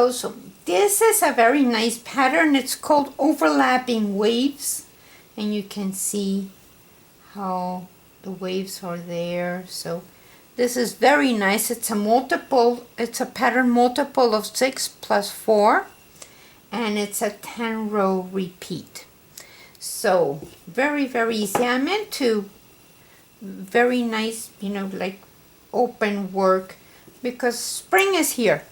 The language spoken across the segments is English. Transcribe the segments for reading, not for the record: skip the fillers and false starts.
go. So this is a very nice pattern. It's called overlapping waves, and you can see how the waves are there. So this is very nice. It's a pattern multiple of 6 plus 4, and it's a 10 row repeat. So very, very easy. I'm into very nice, like open work, because spring is here.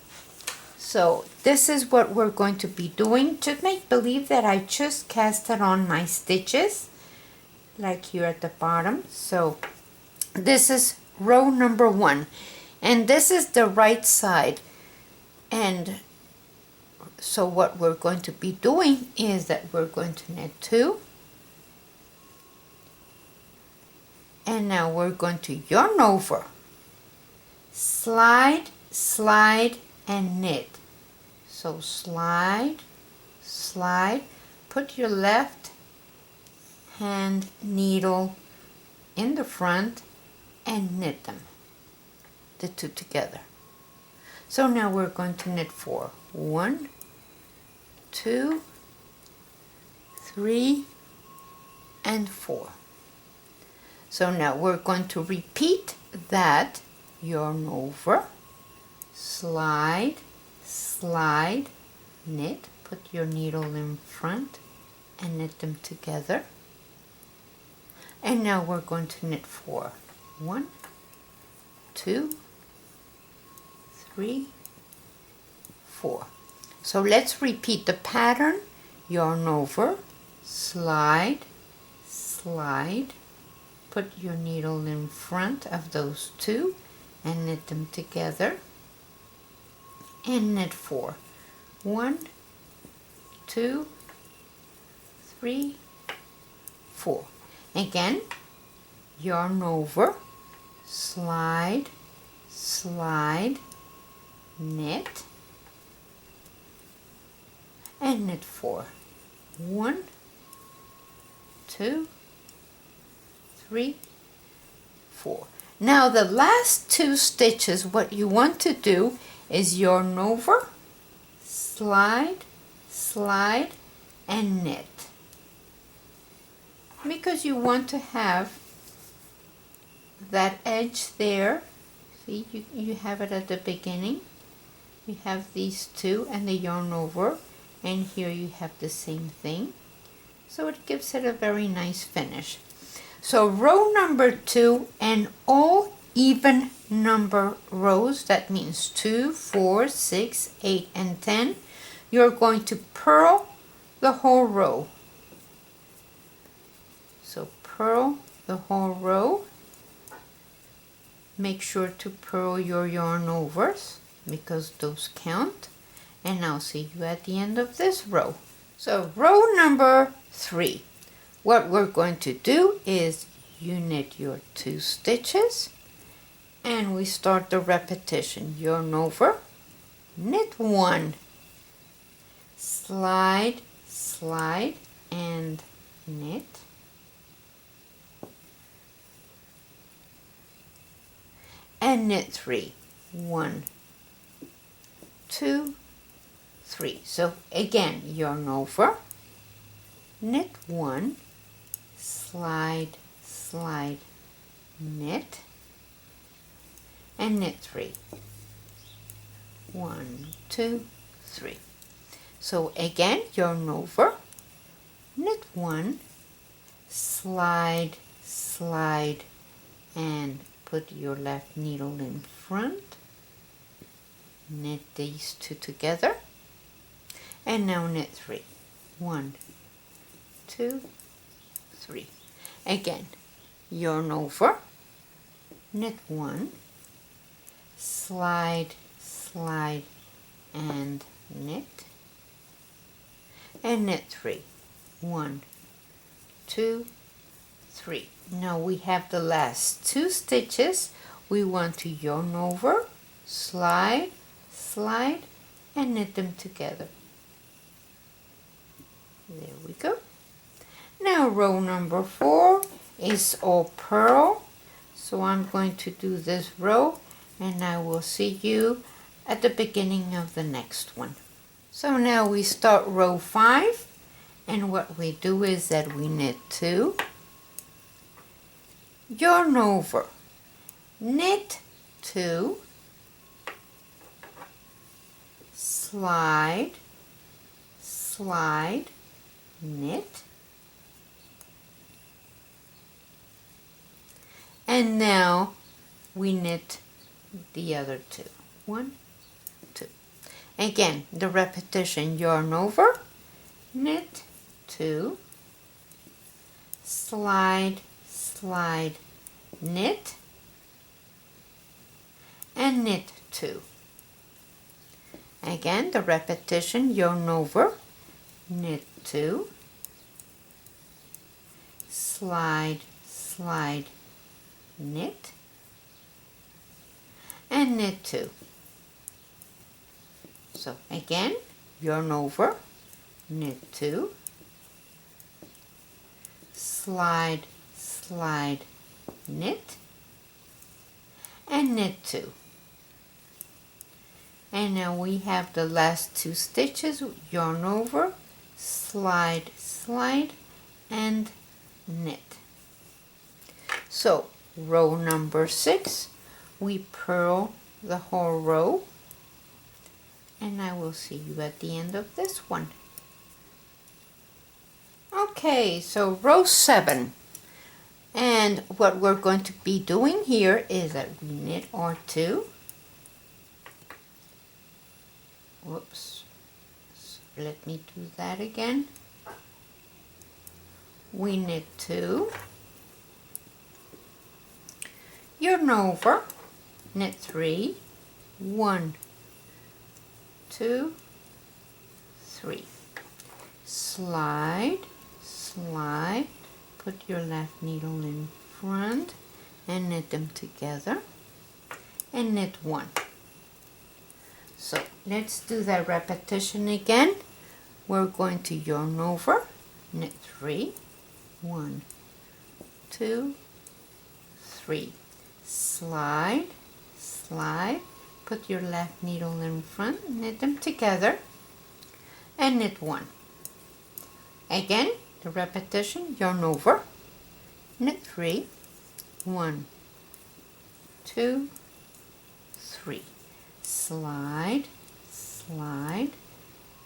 So this is what we're going to be doing. Just make believe that I just casted on my stitches, like here at the bottom. So this is row number 1, and this is the right side. And so what we're going to be doing is that we're going to knit 2, and now we're going to yarn over, slide, slide, and knit. So slide, slide, put your left hand needle in the front and knit them, the 2 together. So now we're going to knit 4. 1, 2, 3, and 4. So now we're going to repeat that. Yarn over, slide, slide, knit, put your needle in front and knit them together. And now we're going to knit 4. 1, 2, 3, 4. So let's repeat the pattern. Yarn over, slide, slide, put your needle in front of those 2 and knit them together, and knit 4. 1, 2, 3, 4. Again, yarn over, slide, slide, knit, and knit 4. 1, 2, 3, 4. Now the last 2 stitches, what you want to do is yarn over, slide, slide, and knit, because you want to have that edge there. See, you have it at the beginning. You have these 2 and the yarn over, and here you have the same thing. So it gives it a very nice finish. So row number 2 and all even number rows, that means 2, 4, 6, 8, and 10, you're going to purl the whole row. So purl the whole row. Make sure to purl your yarn overs because those count. And I'll see you at the end of this row. So row number 3. What we're going to do is you knit your 2 stitches and we start the repetition. Yarn over, knit 1, slide, slide, and knit, and knit 3. 1, 2, 3. So again, yarn over, knit 1, slide, slide, knit, and knit 3. 1, 2, 3. So again, yarn over, knit 1, slide, slide, and put your left needle in front, knit these 2 together, and now knit 3. 1, 2, 3. Again, yarn over, knit 1, slide, slide, and knit, and knit 3. 1, 2, 3. Now we have the last 2 stitches. We want to yarn over, slide, slide, and knit them together. There we go. Now row number 4 is all purl. So I'm going to do this row and I will see you at the beginning of the next one. So now we start row 5, and what we do is that we knit 2, yarn over, knit 2, slide, slide, knit, and now we knit the other 2. 1, 2. Again, the repetition, yarn over, knit 2, slide, slide, knit, and knit 2. Again, the repetition, yarn over, knit 2, slide, slide, knit, and knit 2. So again, yarn over, knit 2, slide, slide, knit, and knit 2. And now we have the last 2 stitches, yarn over, slide, slide, and knit. So row number 6, we purl the whole row, and I will see you at the end of this one. Okay, so row 7, and what we're going to be doing here is that we knit our 2. Whoops, let me do that again. We knit 2, yarn over, knit 3, 1, 2, 3, slide, slide, put your left needle in front and knit them together, and knit 1. So let's do that repetition again. We're going to yarn over, knit 3, 1, 2, 3, slide, slide, put your left needle in front, knit them together, and knit 1. Again, the repetition, yarn over, knit 3, 1, 2, 3, slide, slide,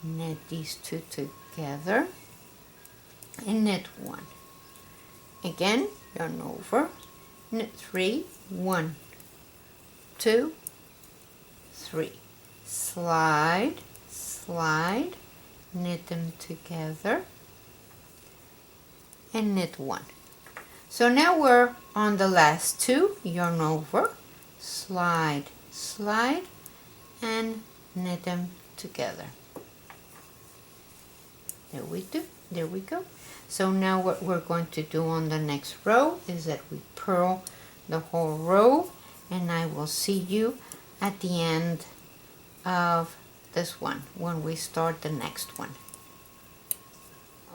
knit these 2 together, and knit 1. Again, yarn over, knit 3, 1, 2, 3, slide, slide, knit them together, and knit 1. So now we're on the last 2, yarn over, slide, slide, and knit them together. There we go. So now what we're going to do on the next row is that we purl the whole row, and I will see you at the end of this one when we start the next one.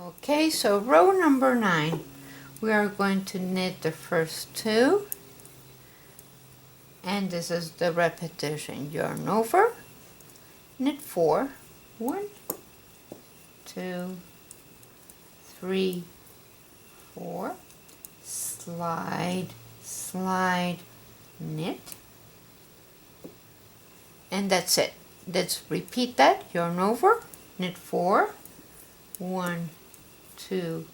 Okay, so row number 9, we are going to knit the first 2, and this is the repetition, yarn over, knit 4, 1, 2, 3, 4, slide, slide, knit, and that's it. Let's repeat that, yarn over, knit 4, 1, 2,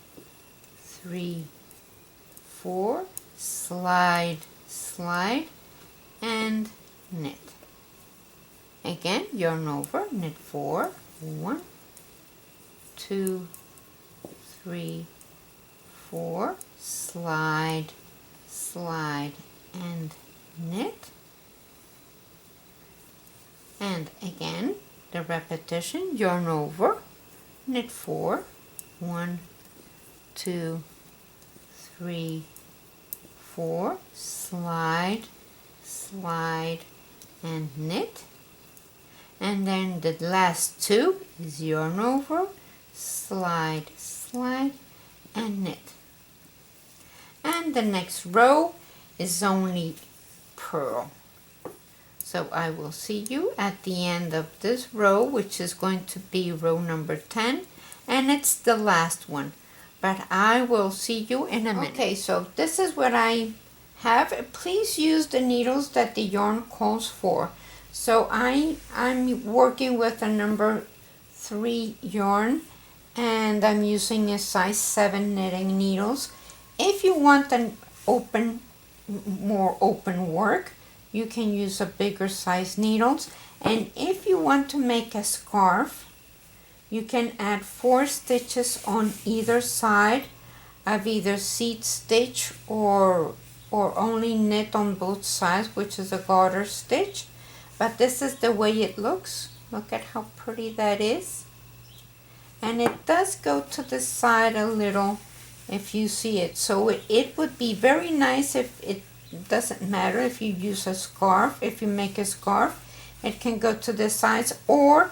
3, 4, slide, slide, and knit. Again, yarn over, knit 4, 1, 2, 3, 4, slide, slide, and knit. And again, the repetition, yarn over, knit 4, 1, 2, 3, 4, slide, slide, and knit. And then the last 2 is yarn over, slide, slide, and knit. And the next row is only purl. So I will see you at the end of this row, which is going to be row number 10, and it's the last one. But I will see you in a minute. Okay, so this is what I have. Please use the needles that the yarn calls for. So I'm working with a number 3 yarn, and I'm using a size 7 knitting needles. If you want an more open work, you can use a bigger size needles. And if you want to make a scarf, you can add 4 stitches on either side of either seat stitch or only knit on both sides, which is a garter stitch. But this is the way it looks. Look at how pretty that is. And it does go to the side a little if you see it. So it would be very nice if it doesn't matter if you use a scarf. If you make a scarf, it can go to the sides, or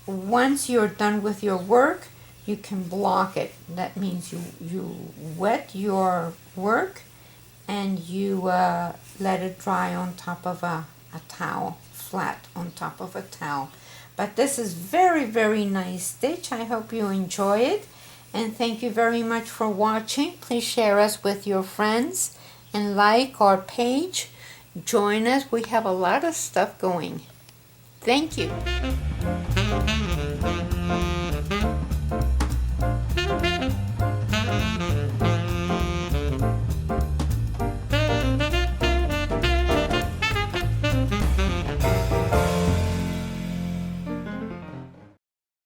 once you're done with your work, you can block it. That means you wet your work and you let it dry on top of a towel, flat on top of a towel. But this is very, very nice stitch. I hope you enjoy it, and thank you very much for watching. Please share us with your friends and like our page. Join us. We have a lot of stuff going. Thank you.